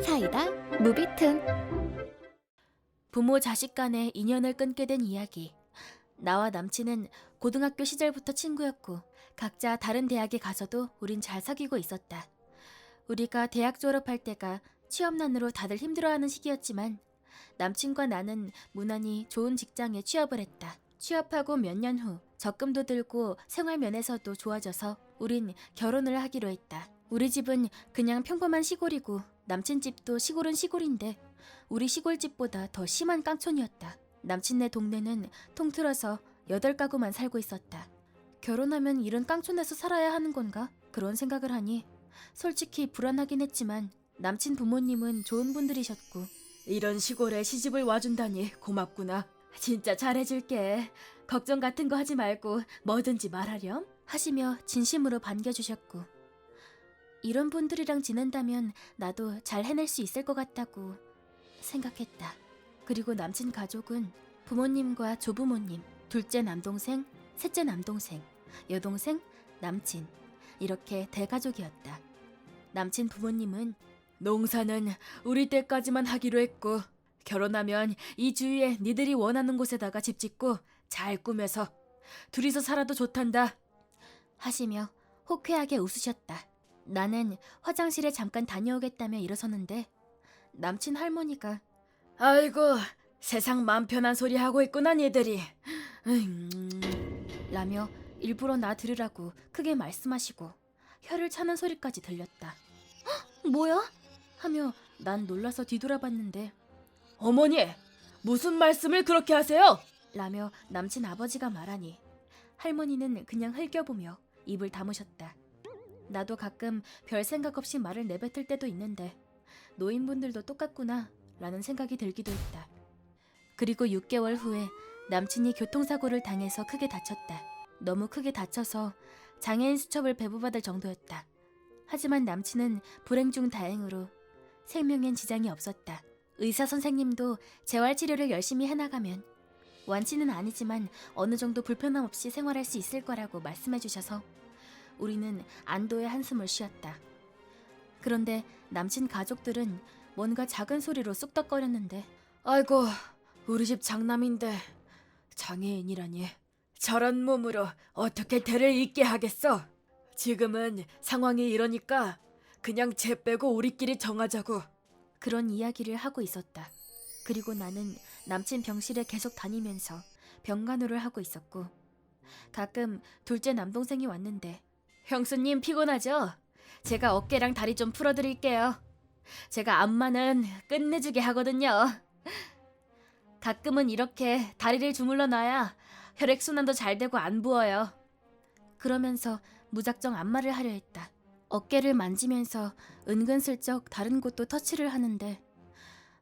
사이다 무비툰. 부모 자식 간의 인연을 끊게 된 이야기. 나와 남친은 고등학교 시절부터 친구였고 각자 다른 대학에 가서도 우린 잘 사귀고 있었다. 우리가 대학 졸업할 때가 취업난으로 다들 힘들어하는 시기였지만 남친과 나는 무난히 좋은 직장에 취업을 했다. 취업하고 몇 년 후 적금도 들고 생활 면에서도 좋아져서 우린 결혼을 하기로 했다. 우리 집은 그냥 평범한 시골이고 남친 집도 시골은 시골인데 우리 시골집보다 더 심한 깡촌이었다. 남친네 동네는 통틀어서 8가구만 살고 있었다. 결혼하면 이런 깡촌에서 살아야 하는 건가? 그런 생각을 하니 솔직히 불안하긴 했지만 남친 부모님은 좋은 분들이셨고 이런 시골에 시집을 와준다니 고맙구나. 진짜 잘해줄게. 걱정 같은 거 하지 말고 뭐든지 말하렴 하시며 진심으로 반겨주셨고 이런 분들이랑 지낸다면 나도 잘 해낼 수 있을 것 같다고 생각했다. 그리고 남친 가족은 부모님과 조부모님, 둘째 남동생, 셋째 남동생, 여동생, 남친 이렇게 대가족이었다. 남친 부모님은 농사는 우리 때까지만 하기로 했고 결혼하면 이 주위에 니들이 원하는 곳에다가 집 짓고 잘 꾸며서 둘이서 살아도 좋단다 하시며 호쾌하게 웃으셨다. 나는 화장실에 잠깐 다녀오겠다며 일어서는데 남친 할머니가 아이고 세상 맘 편한 소리 하고 있구나 니들이 라며 일부러 나 들으라고 크게 말씀하시고 혀를 차는 소리까지 들렸다. 뭐야? 하며 난 놀라서 뒤돌아봤는데 어머니! 무슨 말씀을 그렇게 하세요? 라며 남친 아버지가 말하니 할머니는 그냥 흘겨보며 입을 다무셨다. 나도 가끔 별 생각 없이 말을 내뱉을 때도 있는데 노인분들도 똑같구나 라는 생각이 들기도 했다. 그리고 6개월 후에 남친이 교통사고를 당해서 크게 다쳤다. 너무 크게 다쳐서 장애인 수첩을 배부받을 정도였다. 하지만 남친은 불행 중 다행으로 생명엔 지장이 없었다. 의사 선생님도 재활치료를 열심히 해나가면 완치는 아니지만 어느 정도 불편함 없이 생활할 수 있을 거라고 말씀해 주셔서 우리는 안도의 한숨을 쉬었다. 그런데 남친 가족들은 뭔가 작은 소리로 쑥덕거렸는데 아이고 우리 집 장남인데 장애인이라니 저런 몸으로 어떻게 대를 잇게 하겠어. 지금은 상황이 이러니까 그냥 쟤 빼고 우리끼리 정하자고 그런 이야기를 하고 있었다. 그리고 나는 남친 병실에 계속 다니면서 병간호를 하고 있었고 가끔 둘째 남동생이 왔는데 형수님 피곤하죠? 제가 어깨랑 다리 좀 풀어드릴게요. 제가 안마는 끝내주게 하거든요. 가끔은 이렇게 다리를 주물러 놔야 혈액순환도 잘 되고 안 부어요. 그러면서 무작정 안마를 하려 했다. 어깨를 만지면서 은근슬쩍 다른 곳도 터치를 하는데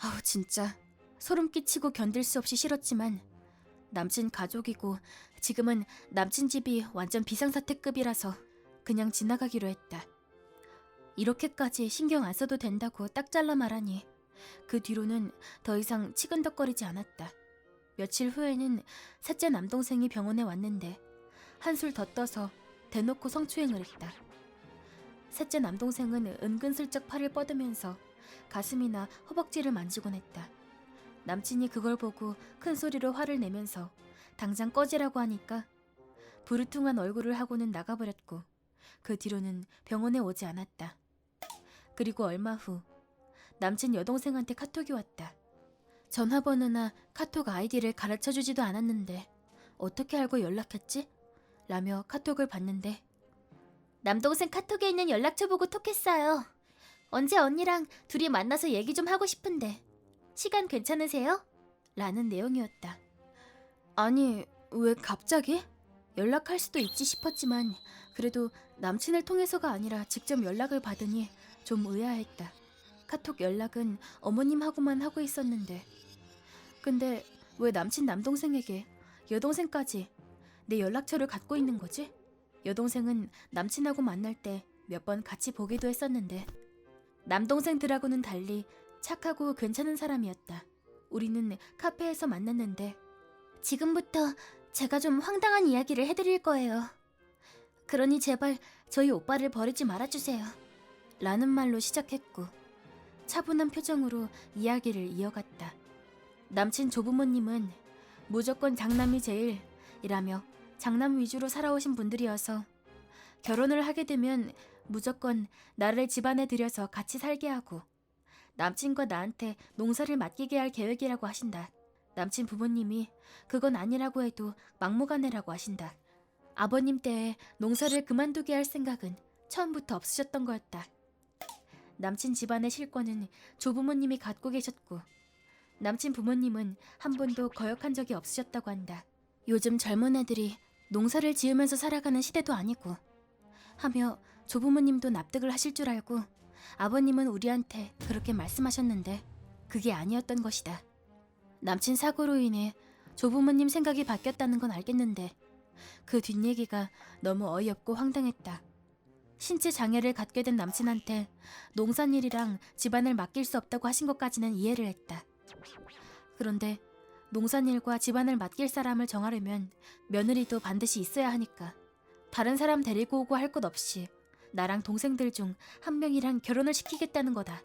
아우 진짜 소름 끼치고 견딜 수 없이 싫었지만 남친 가족이고 지금은 남친 집이 완전 비상사태급이라서 그냥 지나가기로 했다. 이렇게까지 신경 안 써도 된다고 딱 잘라 말하니 그 뒤로는 더 이상 치근덕거리지 않았다. 며칠 후에는 셋째 남동생이 병원에 왔는데 한술 더 떠서 대놓고 성추행을 했다. 셋째 남동생은 은근슬쩍 팔을 뻗으면서 가슴이나 허벅지를 만지곤 했다. 남친이 그걸 보고 큰 소리로 화를 내면서 당장 꺼지라고 하니까 부르퉁한 얼굴을 하고는 나가버렸고 그 뒤로는 병원에 오지 않았다. 그리고 얼마 후 남친 여동생한테 카톡이 왔다. 전화번호나 카톡 아이디를 가르쳐주지도 않았는데 어떻게 알고 연락했지? 라며 카톡을 봤는데 남동생 카톡에 있는 연락처 보고 톡했어요. 언제 언니랑 둘이 만나서 얘기 좀 하고 싶은데 시간 괜찮으세요? 라는 내용이었다. 아니 왜 갑자기? 연락할 수도 있지 싶었지만 그래도 남친을 통해서가 아니라 직접 연락을 받으니 좀 의아했다. 카톡 연락은 어머님하고만 하고 있었는데 근데 왜 남친 남동생에게 여동생까지 내 연락처를 갖고 있는 거지? 여동생은 남친하고 만날 때 몇 번 같이 보기도 했었는데 남동생들하고는 달리 착하고 괜찮은 사람이었다. 우리는 카페에서 만났는데 지금부터 제가 좀 황당한 이야기를 해드릴 거예요. 그러니 제발 저희 오빠를 버리지 말아주세요. 라는 말로 시작했고 차분한 표정으로 이야기를 이어갔다. 남친 조부모님은 무조건 장남이 제일이라며 장남 위주로 살아오신 분들이어서 결혼을 하게 되면 무조건 나를 집안에 들여서 같이 살게 하고 남친과 나한테 농사를 맡기게 할 계획이라고 하신다. 남친 부모님이 그건 아니라고 해도 막무가내라고 하신다. 아버님 때에 농사를 그만두게 할 생각은 처음부터 없으셨던 거였다. 남친 집안의 실권은 조부모님이 갖고 계셨고 남친 부모님은 한 번도 거역한 적이 없으셨다고 한다. 요즘 젊은 애들이 농사를 지으면서 살아가는 시대도 아니고 하며 조부모님도 납득을 하실 줄 알고 아버님은 우리한테 그렇게 말씀하셨는데 그게 아니었던 것이다. 남친 사고로 인해 조부모님 생각이 바뀌었다는 건 알겠는데 그 뒷얘기가 너무 어이없고 황당했다. 신체 장애를 갖게 된 남친한테 농산일이랑 집안을 맡길 수 없다고 하신 것까지는 이해를 했다. 그런데 농산일과 집안을 맡길 사람을 정하려면 며느리도 반드시 있어야 하니까 다른 사람 데리고 오고 할 것 없이 나랑 동생들 중 한 명이랑 결혼을 시키겠다는 거다.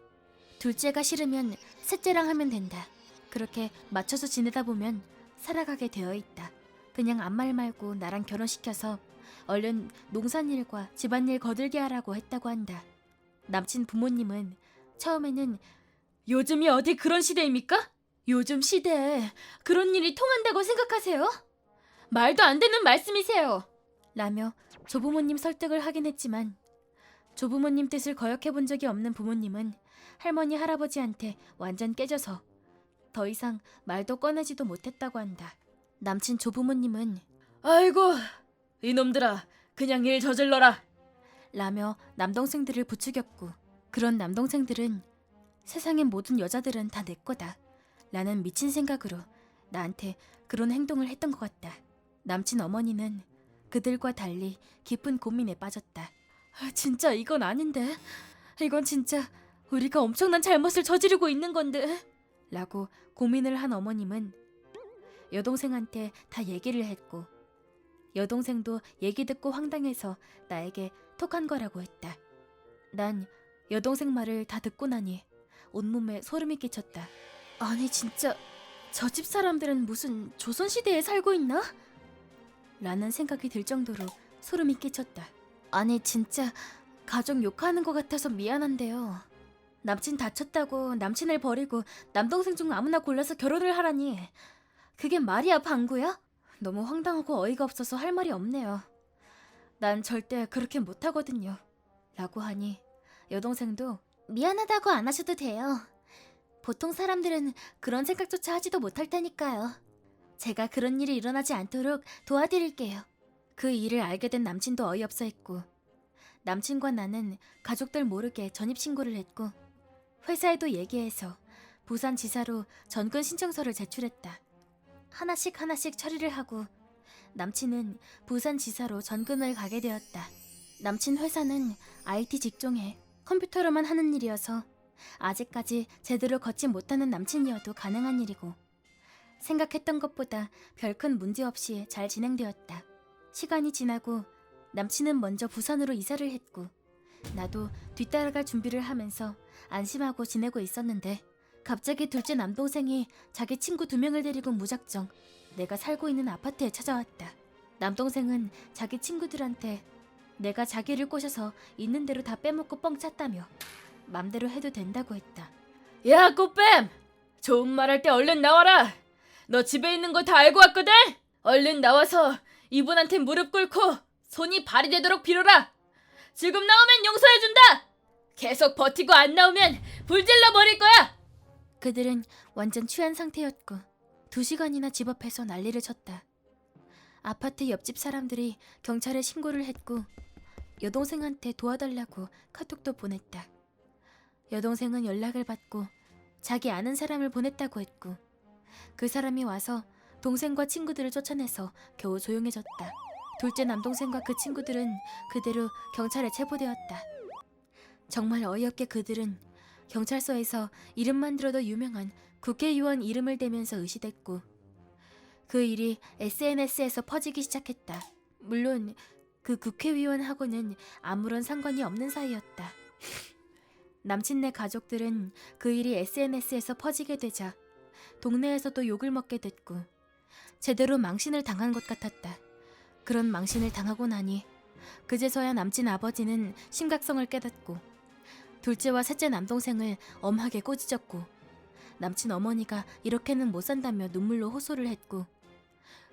둘째가 싫으면 셋째랑 하면 된다. 그렇게 맞춰서 지내다 보면 살아가게 되어 있다. 그냥 아무 말 말고 나랑 결혼시켜서 얼른 농산일과 집안일 거들게 하라고 했다고 한다. 남친 부모님은 처음에는 요즘이 어디 그런 시대입니까? 요즘 시대에 그런 일이 통한다고 생각하세요? 말도 안 되는 말씀이세요. 라며 조부모님 설득을 하긴 했지만 조부모님 뜻을 거역해 본 적이 없는 부모님은 할머니 할아버지한테 완전 깨져서 더 이상 말도 꺼내지도 못했다고 한다. 남친 조부모님은 아이고 이놈들아 그냥 일 저질러라 라며 남동생들을 부추겼고 그런 남동생들은 세상의 모든 여자들은 다 내 거다 라는 미친 생각으로 나한테 그런 행동을 했던 것 같다. 남친 어머니는 그들과 달리 깊은 고민에 빠졌다. 진짜 이건 아닌데 이건 진짜 우리가 엄청난 잘못을 저지르고 있는 건데 라고 고민을 한 어머님은 여동생한테 다 얘기를 했고 여동생도 얘기 듣고 황당해서 나에게 톡한 거라고 했다. 난 여동생 말을 다 듣고 나니 온몸에 소름이 끼쳤다. 아니 진짜 저 집 사람들은 무슨 조선시대에 살고 있나? 라는 생각이 들 정도로 소름이 끼쳤다. 아니 진짜 가족 욕하는 것 같아서 미안한데요. 남친 다쳤다고 남친을 버리고 남동생 중 아무나 골라서 결혼을 하라니 그게 말이야 방구야? 너무 황당하고 어이가 없어서 할 말이 없네요. 난 절대 그렇게 못하거든요. 라고 하니 여동생도 미안하다고 안 하셔도 돼요. 보통 사람들은 그런 생각조차 하지도 못할 테니까요. 제가 그런 일이 일어나지 않도록 도와드릴게요. 그 일을 알게 된 남친도 어이없어 했고 남친과 나는 가족들 모르게 전입신고를 했고 회사에도 얘기해서 부산지사로 전근 신청서를 제출했다. 하나씩 처리를 하고 남친은 부산지사로 전근을 가게 되었다. 남친 회사는 IT 직종에 컴퓨터로만 하는 일이어서 아직까지 제대로 걷지 못하는 남친이어도 가능한 일이고 생각했던 것보다 별 큰 문제 없이 잘 진행되었다. 시간이 지나고 남친은 먼저 부산으로 이사를 했고 나도 뒤따라갈 준비를 하면서 안심하고 지내고 있었는데 갑자기 둘째 남동생이 자기 친구 2명을 데리고 무작정 내가 살고 있는 아파트에 찾아왔다. 남동생은 자기 친구들한테 내가 자기를 꼬셔서 있는 대로 다 빼먹고 뻥 찼다며 맘대로 해도 된다고 했다. 야 꽃뱀! 좋은 말 할 때 얼른 나와라! 너 집에 있는 거 다 알고 왔거든? 얼른 나와서 이분한테 무릎 꿇고 손이 발이 되도록 빌어라! 지금 나오면 용서해준다! 계속 버티고 안 나오면 불질러 버릴 거야! 그들은 완전 취한 상태였고 2시간이나 집 앞에서 난리를 쳤다. 아파트 옆집 사람들이 경찰에 신고를 했고 여동생한테 도와달라고 카톡도 보냈다. 여동생은 연락을 받고 자기 아는 사람을 보냈다고 했고 그 사람이 와서 동생과 친구들을 쫓아내서 겨우 조용해졌다. 둘째 남동생과 그 친구들은 그대로 경찰에 체포되었다. 정말 어이없게 그들은 경찰서에서 이름만 들어도 유명한 국회의원 이름을 대면서 의시됐고 그 일이 SNS에서 퍼지기 시작했다. 물론 그 국회의원하고는 아무런 상관이 없는 사이였다. 남친네 가족들은 그 일이 SNS에서 퍼지게 되자 동네에서도 욕을 먹게 됐고 제대로 망신을 당한 것 같았다. 그런 망신을 당하고 나니 그제서야 남친 아버지는 심각성을 깨닫고 둘째와 셋째 남동생을 엄하게 꼬지졌고 남친 어머니가 이렇게는 못 산다며 눈물로 호소를 했고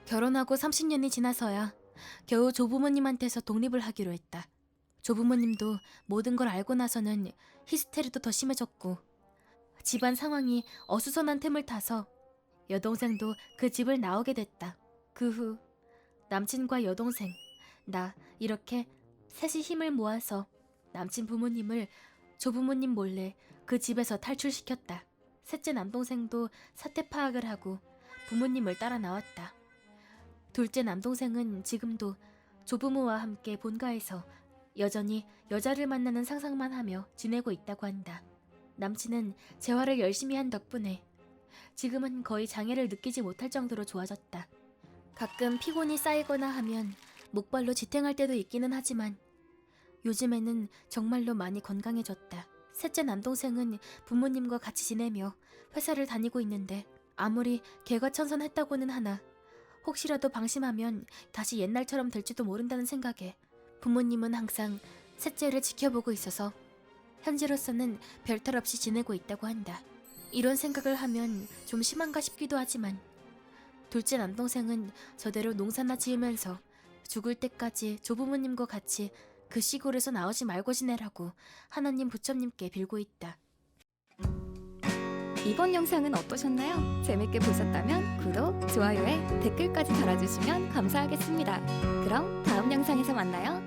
결혼하고 30년이 지나서야 겨우 조부모님한테서 독립을 하기로 했다. 조부모님도 모든 걸 알고 나서는 히스테리도 더 심해졌고 집안 상황이 어수선한 틈을 타서 여동생도 그 집을 나오게 됐다. 그 후 남친과 여동생, 나 이렇게 셋이 힘을 모아서 남친 부모님을 조부모님 몰래 그 집에서 탈출시켰다. 셋째 남동생도 사태 파악을 하고 부모님을 따라 나왔다. 둘째 남동생은 지금도 조부모와 함께 본가에서 여전히 여자를 만나는 상상만 하며 지내고 있다고 한다. 남친은 재활을 열심히 한 덕분에 지금은 거의 장애를 느끼지 못할 정도로 좋아졌다. 가끔 피곤이 쌓이거나 하면 목발로 지탱할 때도 있기는 하지만 요즘에는 정말로 많이 건강해졌다. 셋째 남동생은 부모님과 같이 지내며 회사를 다니고 있는데 아무리 개과천선했다고는 하나 혹시라도 방심하면 다시 옛날처럼 될지도 모른다는 생각에 부모님은 항상 셋째를 지켜보고 있어서 현재로서는 별탈 없이 지내고 있다고 한다. 이런 생각을 하면 좀 심한가 싶기도 하지만 둘째 남동생은 저대로 농사나 지으면서 죽을 때까지 조부모님과 같이 그 시골에서 나오지 말고 지내라고 하나님 부처님께 빌고 있다. 이번 영상은 어떠셨나요? 재밌게 보셨다면 구독, 좋아요에 댓글까지 달아주시면 감사하겠습니다. 그럼 다음 영상에서 만나요.